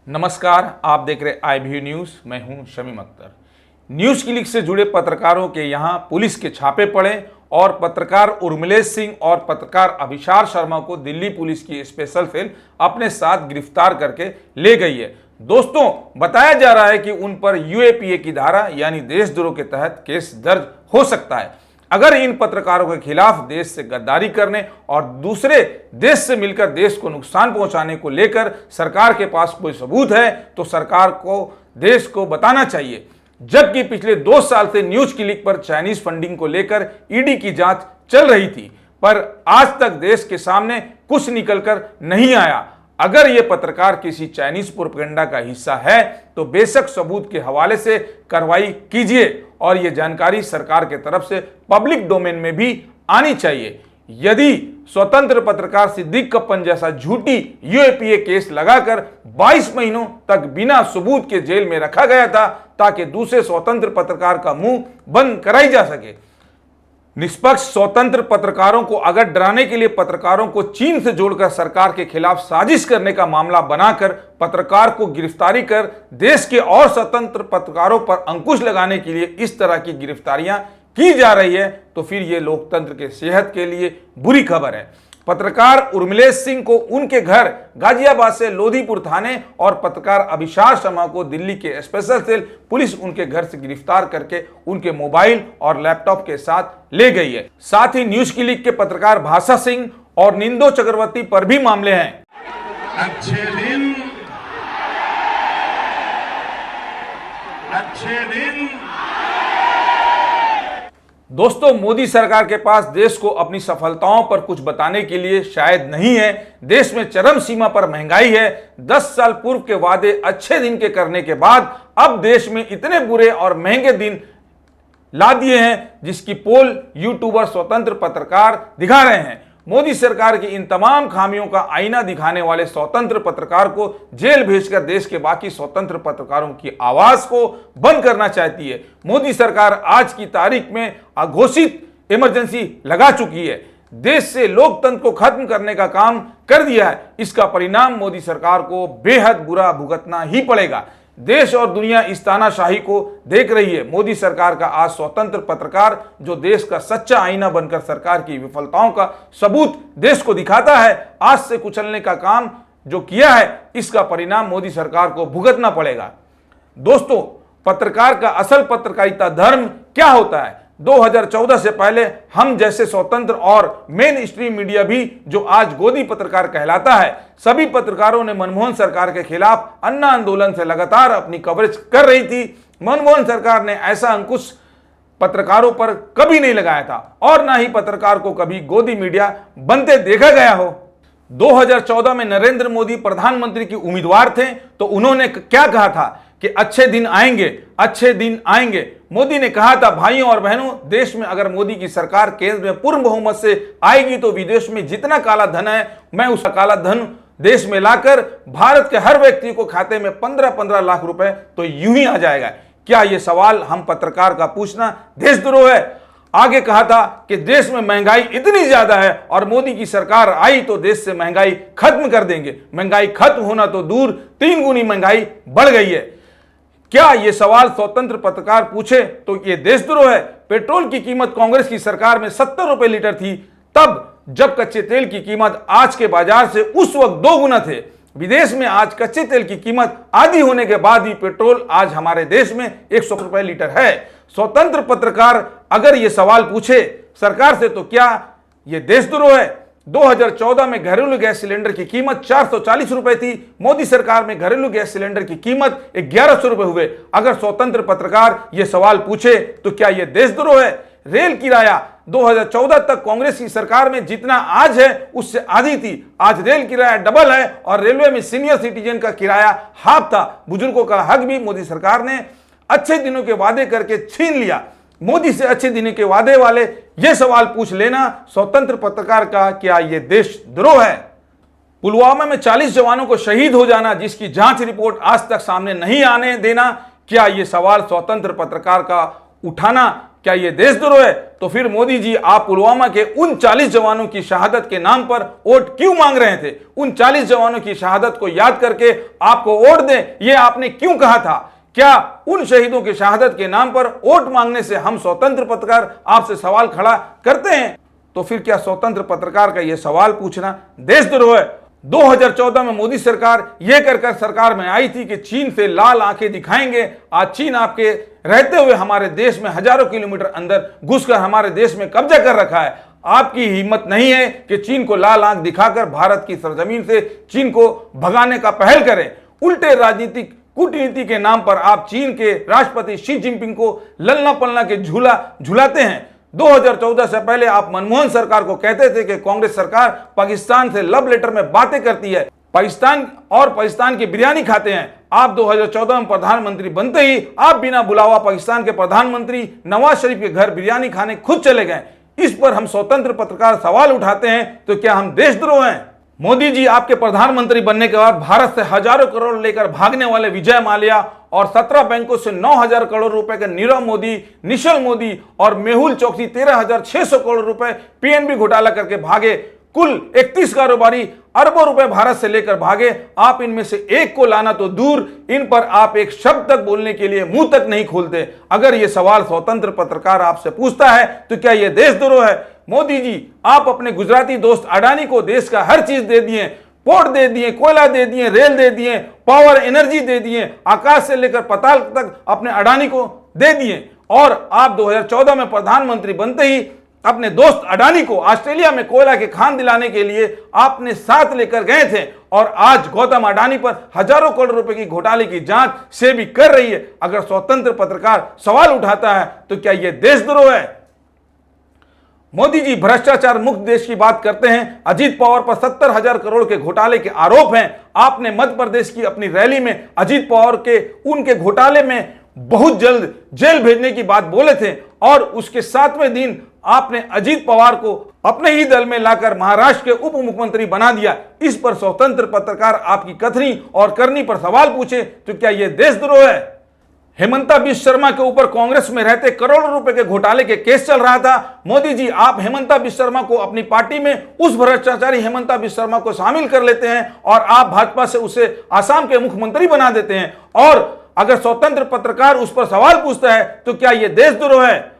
नमस्कार, आप देख रहे IVU न्यूज। मैं हूं शमीम अख्तर। न्यूज क्लिक से जुड़े पत्रकारों के यहां पुलिस के छापे पड़े और पत्रकार उर्मिलेश सिंह और पत्रकार अभिसार शर्मा को दिल्ली पुलिस की स्पेशल सेल अपने साथ गिरफ्तार करके ले गई है। दोस्तों, बताया जा रहा है कि उन पर UAPA की धारा यानी देशद्रोह के तहत केस दर्ज हो सकता है अगर इन पत्रकारों के खिलाफ देश से गद्दारी करने और दूसरे देश से मिलकर देश को नुकसान पहुंचाने को लेकर सरकार के पास कोई सबूत है तो सरकार को देश को बताना चाहिए। जबकि पिछले 2 साल से न्यूज क्लिक पर चाइनीज फंडिंग को लेकर ईडी की जांच चल रही थी, पर आज तक देश के सामने कुछ निकलकर नहीं आया। अगर ये पत्रकार किसी चाइनीज प्रोपेगेंडा का हिस्सा है तो बेशक सबूत के हवाले से कार्रवाई कीजिए और ये जानकारी सरकार के तरफ से पब्लिक डोमेन में भी आनी चाहिए। यदि स्वतंत्र पत्रकार सिद्दीक कप्पन जैसा झूठी UAPA केस लगाकर 22 महीनों तक बिना सबूत के जेल में रखा गया था ताकि दूसरे स्वतंत्र पत्रकार का मुंह बंद कराई जा सके। निष्पक्ष स्वतंत्र पत्रकारों को अगर डराने के लिए पत्रकारों को चीन से जोड़कर सरकार के खिलाफ साजिश करने का मामला बनाकर पत्रकार को गिरफ्तारी कर देश के और स्वतंत्र पत्रकारों पर अंकुश लगाने के लिए इस तरह की गिरफ्तारियां की जा रही है तो फिर ये लोकतंत्र के सेहत के लिए बुरी खबर है। पत्रकार उर्मिलेश सिंह को उनके घर गाजियाबाद से लोधीपुर थाने और पत्रकार अभिसार शर्मा को दिल्ली के स्पेशल सेल पुलिस उनके घर से गिरफ्तार करके उनके मोबाइल और लैपटॉप के साथ ले गई है। साथ ही न्यूज क्लिक के पत्रकार भाषा सिंह और निंदो चक्रवर्ती पर भी मामले हैं। अच्छे दिन दोस्तों, मोदी सरकार के पास देश को अपनी सफलताओं पर कुछ बताने के लिए शायद नहीं है। देश में चरम सीमा पर महंगाई है। 10 साल पूर्व के वादे अच्छे दिन के करने के बाद अब देश में इतने बुरे और महंगे दिन ला दिए हैं जिसकी पोल यूट्यूबर स्वतंत्र पत्रकार दिखा रहे हैं। मोदी सरकार की इन तमाम खामियों का आईना दिखाने वाले स्वतंत्र पत्रकार को जेल भेजकर देश के बाकी स्वतंत्र पत्रकारों की आवाज को बंद करना चाहती है। मोदी सरकार आज की तारीख में अघोषित इमरजेंसी लगा चुकी है। देश से लोकतंत्र को खत्म करने का काम कर दिया है। इसका परिणाम मोदी सरकार को बेहद बुरा भुगतना ही पड़ेगा। देश और दुनिया इस तानाशाही को देख रही है। मोदी सरकार का आज स्वतंत्र पत्रकार जो देश का सच्चा आईना बनकर सरकार की विफलताओं का सबूत देश को दिखाता है, आज से कुचलने का काम जो किया है इसका परिणाम मोदी सरकार को भुगतना पड़ेगा। दोस्तों, पत्रकार का असल पत्रकारिता धर्म क्या होता है? 2014 से पहले हम जैसे स्वतंत्र और मेन स्ट्रीम मीडिया भी जो आज गोदी पत्रकार कहलाता है, सभी पत्रकारों ने मनमोहन सरकार के खिलाफ अन्ना आंदोलन से लगातार अपनी कवरेज कर रही थी। मनमोहन सरकार ने ऐसा अंकुश पत्रकारों पर कभी नहीं लगाया था और ना ही पत्रकार को कभी गोदी मीडिया बनते देखा गया हो। 2014 में नरेंद्र मोदी प्रधानमंत्री की उम्मीदवार थे तो उन्होंने क्या कहा था कि अच्छे दिन आएंगे, अच्छे दिन आएंगे। मोदी ने कहा था, भाइयों और बहनों, देश में अगर मोदी की सरकार केंद्र में पूर्ण बहुमत से आएगी तो विदेश में जितना काला धन है मैं उस काला धन देश में लाकर भारत के हर व्यक्ति को खाते में 15-15 लाख रुपए तो यूं ही आ जाएगा। क्या यह सवाल हम पत्रकार का पूछना देशद्रोह है? आगे कहा था कि देश में महंगाई इतनी ज्यादा है और मोदी की सरकार आई तो देश से महंगाई खत्म कर देंगे। महंगाई खत्म होना तो दूर, 3 गुनी महंगाई बढ़ गई है। क्या यह सवाल स्वतंत्र पत्रकार पूछे तो यह देशद्रोह है? पेट्रोल की कीमत कांग्रेस की सरकार में 70 रुपए लीटर थी, तब जब कच्चे तेल की कीमत आज के बाजार से उस वक्त 2 गुना थे। विदेश में आज कच्चे तेल की कीमत आधी होने के बाद भी पेट्रोल आज हमारे देश में 100 रुपए लीटर है। स्वतंत्र पत्रकार अगर यह सवाल पूछे सरकार से तो क्या यह देशद्रोह है? 2014 में घरेलू गैस सिलेंडर की कीमत 440 रुपए थी। मोदी सरकार में घरेलू गैस सिलेंडर की कीमत 1100 रुपए हुए। अगर स्वतंत्र पत्रकार यह सवाल पूछे तो क्या यह देशद्रोह है? रेल किराया 2014 तक कांग्रेस की सरकार में जितना आज है उससे आधी थी। आज रेल किराया डबल है और रेलवे में सीनियर सिटीजन का किराया हाफ था। बुजुर्गों का हक भी मोदी सरकार ने अच्छे दिनों के वादे करके छीन लिया। मोदी से अच्छे दिन के वादे वाले ये सवाल पूछ लेना स्वतंत्र पत्रकार का क्या यह देशद्रोह है? पुलवामा में 40 जवानों को शहीद हो जाना जिसकी जांच रिपोर्ट आज तक सामने नहीं आने देना, क्या यह सवाल स्वतंत्र पत्रकार का उठाना क्या ये देशद्रोह है? तो फिर मोदी जी, आप पुलवामा के उन 40 जवानों की शहादत के नाम पर वोट क्यों मांग रहे थे? उन 40 जवानों की शहादत को याद करके आपको वोट दें, ये आपने क्यों कहा था? क्या उन शहीदों की शहादत के नाम पर वोट मांगने से हम स्वतंत्र पत्रकार आपसे सवाल खड़ा करते हैं? तो फिर क्या स्वतंत्र पत्रकार का यह सवाल पूछना देशद्रोह है? 2014 में मोदी सरकार यह कर सरकार में आई थी कि चीन से लाल आंखें दिखाएंगे। आज चीन आपके रहते हुए हमारे देश में हजारों किलोमीटर अंदर घुसकर हमारे देश में कब्जा कर रखा है। आपकी हिम्मत नहीं है कि चीन को लाल आंख दिखाकर भारत की सरजमीन से चीन को भगाने का पहल करें। उल्टे राजनीतिक कूटनीति के नाम पर आप चीन के राष्ट्रपति शी जिनपिंग को ललना पलना के झूला झुलाते हैं। 2014 से पहले आप मनमोहन सरकार को कहते थे कि कांग्रेस सरकार पाकिस्तान से लव लेटर में बातें करती है, पाकिस्तान की बिरयानी खाते हैं। आप 2014 में प्रधानमंत्री बनते ही आप बिना बुलावा पाकिस्तान के प्रधानमंत्री नवाज शरीफ के घर बिरयानी खाने खुद चले गए। इस पर हम स्वतंत्र पत्रकार सवाल उठाते हैं, तो क्या हम देशद्रोह हैं? मोदी जी, आपके प्रधानमंत्री बनने के बाद भारत से हजारों करोड़ लेकर भागने वाले विजय माल्या और 17 बैंकों से 9,000 करोड़ रुपए के नीरव मोदी, निशल मोदी और मेहुल चोकसी 13,600 करोड़ रुपए पीएनबी घोटाला करके भागे। कुल 31 कारोबारी अरबों रुपए भारत से लेकर भागे। आप इनमें से एक को लाना तो दूर, इन पर आप एक शब्द तक बोलने के लिए मुंह तक नहीं खोलते। अगर यह सवाल स्वतंत्र पत्रकार आपसे पूछता है तो क्या यह देशद्रोह है? मोदी जी, आप अपने गुजराती दोस्त अडानी को देश का हर चीज दे दिए, पोर्ट दे दिए, कोयला दे दिए, रेल दे दिए, पावर एनर्जी दे दिए, आकाश से लेकर पाताल तक अपने अडानी को दे दिए। और आप 2014 में प्रधानमंत्री बनते ही अपने दोस्त अडानी को ऑस्ट्रेलिया में कोयला के खान दिलाने के लिए आपने साथ लेकर गए थे। और आज गौतम अडानी पर हजारों करोड़ रुपए की घोटाले की जांच सेबी कर रही है। अगर स्वतंत्र पत्रकार सवाल उठाता है तो क्या यह देशद्रोह है? मोदी जी भ्रष्टाचार मुक्त देश की बात करते हैं। अजीत पवार पर 70,000 करोड़ के घोटाले के आरोप हैं। आपने मध्य प्रदेश की अपनी रैली में अजीत पवार के उनके घोटाले में बहुत जल्द जेल भेजने की बात बोले थे और उसके 7वें दिन आपने अजीत पवार को अपने ही दल में लाकर महाराष्ट्र के उप मुख्यमंत्री बना दिया। इस पर स्वतंत्र पत्रकार आपकी कथनी और करनी पर सवाल पूछे तो क्या यह देशद्रोह है? हेमंता बिश्व शर्मा के ऊपर कांग्रेस में रहते करोड़ों रुपए के घोटाले के केस चल रहा था। मोदी जी, आप हेमंता बिश्व शर्मा को अपनी पार्टी में उस भ्रष्टाचारी हेमंता बिश्व शर्मा को शामिल कर लेते हैं और आप भाजपा से उसे आसाम के मुख्यमंत्री बना देते हैं। और अगर स्वतंत्र पत्रकार उस पर सवाल पूछता है तो क्या यह देशद्रोह है?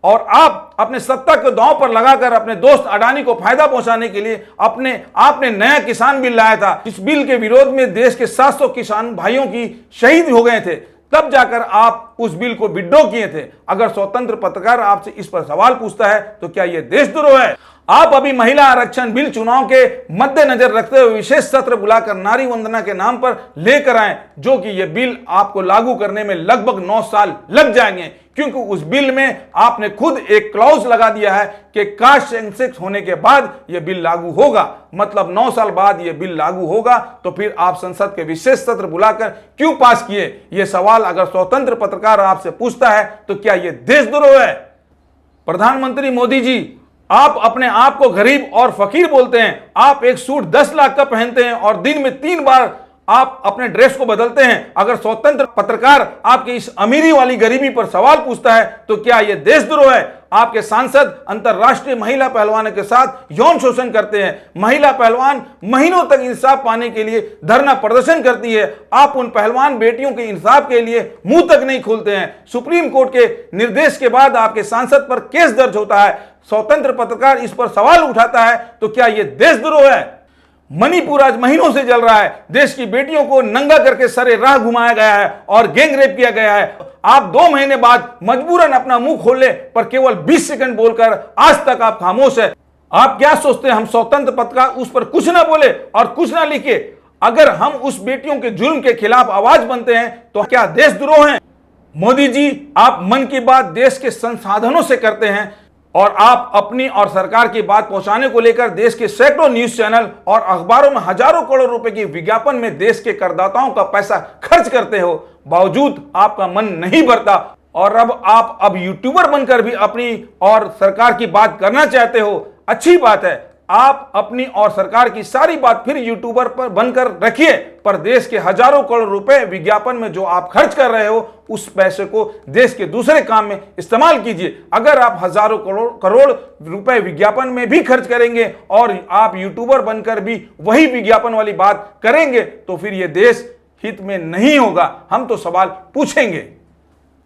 और आप अपने सत्ता के दांव पर लगाकर अपने दोस्त अडानी को फायदा पहुंचाने के लिए आपने नया किसान बिल लाया था। इस बिल के विरोध में देश के 700 किसान भाइयों की शहीद हो गए थे। तब जाकर आप उस बिल को विड्रॉ किए थे। अगर स्वतंत्र पत्रकार आपसे इस पर सवाल पूछता है तो क्या यह देशद्रोह है? आप अभी महिला आरक्षण बिल चुनाव के मद्देनजर रखते हुए विशेष सत्र बुलाकर नारी वंदना के नाम पर लेकर आए, जो कि यह बिल आपको लागू करने में लगभग 9 साल लग जाएंगे, क्योंकि उस बिल में आपने खुद एक क्लॉज लगा दिया है कि कास्ट सेंसेक्स होने के बाद यह बिल लागू होगा। मतलब 9 साल बाद यह बिल लागू होगा। तो फिर आप संसद के विशेष सत्र बुलाकर क्यों पास किए? यह सवाल अगर स्वतंत्र पत्रकार आपसे पूछता है तो क्या यह देशद्रोह है? प्रधानमंत्री मोदी जी, आप अपने आप को गरीब और फकीर बोलते हैं। आप एक सूट 10 लाख का पहनते हैं और दिन में 3 बार आप अपने ड्रेस को बदलते हैं। अगर स्वतंत्र पत्रकार आपकी इस अमीरी वाली गरीबी पर सवाल पूछता है तो क्या यह देशद्रोह है? आपके सांसद अंतरराष्ट्रीय महिला पहलवानों के साथ यौन शोषण करते हैं। महिला पहलवान महीनों तक इंसाफ पाने के लिए धरना प्रदर्शन करती है। आप उन पहलवान बेटियों के इंसाफ के लिए मुंह तक नहीं खोलते हैं। सुप्रीम कोर्ट के निर्देश के बाद आपके सांसद पर केस दर्ज होता है। स्वतंत्र पत्रकार इस पर सवाल उठाता है तो क्या यह देशद्रोह है? मणिपुर आज महीनों से जल रहा है। देश की बेटियों को नंगा करके सरे राह घुमाया गया है और गैंग रेप किया गया है। आप 2 महीने बाद मजबूरन अपना मुंह खोले पर केवल 20 सेकंड बोलकर आज तक आप खामोश है। आप क्या सोचते हैं हम स्वतंत्र पत्रकार उस पर कुछ ना बोले और कुछ ना लिखे? अगर हम उस बेटियों के जुल्म के खिलाफ आवाज बनते हैं तो क्या देशद्रोह है? मोदी जी, आप मन की बात देश के संसाधनों से करते हैं और आप अपनी और सरकार की बात पहुंचाने को लेकर देश के सैकड़ों न्यूज चैनल और अखबारों में हजारों करोड़ रुपए की विज्ञापन में देश के करदाताओं का पैसा खर्च करते हो, बावजूद आपका मन नहीं भरता। और अब यूट्यूबर बनकर भी अपनी और सरकार की बात करना चाहते हो। अच्छी बात है, आप अपनी और सरकार की सारी बात फिर यूट्यूबर पर बनकर रखिए, पर देश के हजारों करोड़ रुपए विज्ञापन में जो आप खर्च कर रहे हो उस पैसे को देश के दूसरे काम में इस्तेमाल कीजिए। अगर आप हजारों करोड़ रुपए विज्ञापन में भी खर्च करेंगे और आप यूट्यूबर बनकर भी वही विज्ञापन वाली बात करेंगे तो फिर यह देश हित में नहीं होगा। हम तो सवाल पूछेंगे।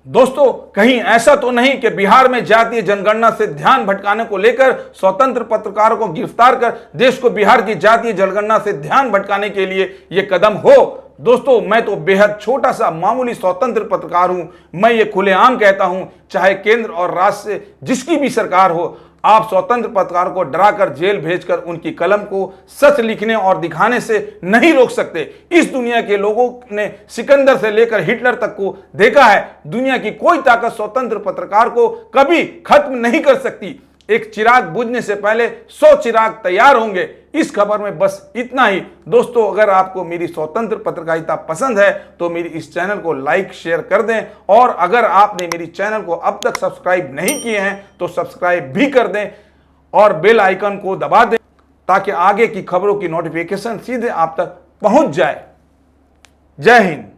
दोस्तों, कहीं ऐसा तो नहीं कि बिहार में जातीय जनगणना से ध्यान भटकाने को लेकर स्वतंत्र पत्रकारों को गिरफ्तार कर देश को बिहार की जातीय जनगणना से ध्यान भटकाने के लिए यह कदम हो? दोस्तों, मैं तो बेहद छोटा सा मामूली स्वतंत्र पत्रकार हूं। मैं ये खुलेआम कहता हूं, चाहे केंद्र और राज्य से जिसकी भी सरकार हो, आप स्वतंत्र पत्रकार को डराकर जेल भेजकर उनकी कलम को सच लिखने और दिखाने से नहीं रोक सकते। इस दुनिया के लोगों ने सिकंदर से लेकर हिटलर तक को देखा है। दुनिया की कोई ताकत स्वतंत्र पत्रकार को कभी खत्म नहीं कर सकती। एक चिराग बुझने से पहले 100 चिराग तैयार होंगे। इस खबर में बस इतना ही। दोस्तों, अगर आपको मेरी स्वतंत्र पत्रकारिता पसंद है तो मेरी इस चैनल को लाइक शेयर कर दें, और अगर आपने मेरी चैनल को अब तक सब्सक्राइब नहीं किए हैं तो सब्सक्राइब भी कर दें और बेल आइकन को दबा दें ताकि आगे की खबरों की नोटिफिकेशन सीधे आप तक पहुंच जाए। जय हिंद।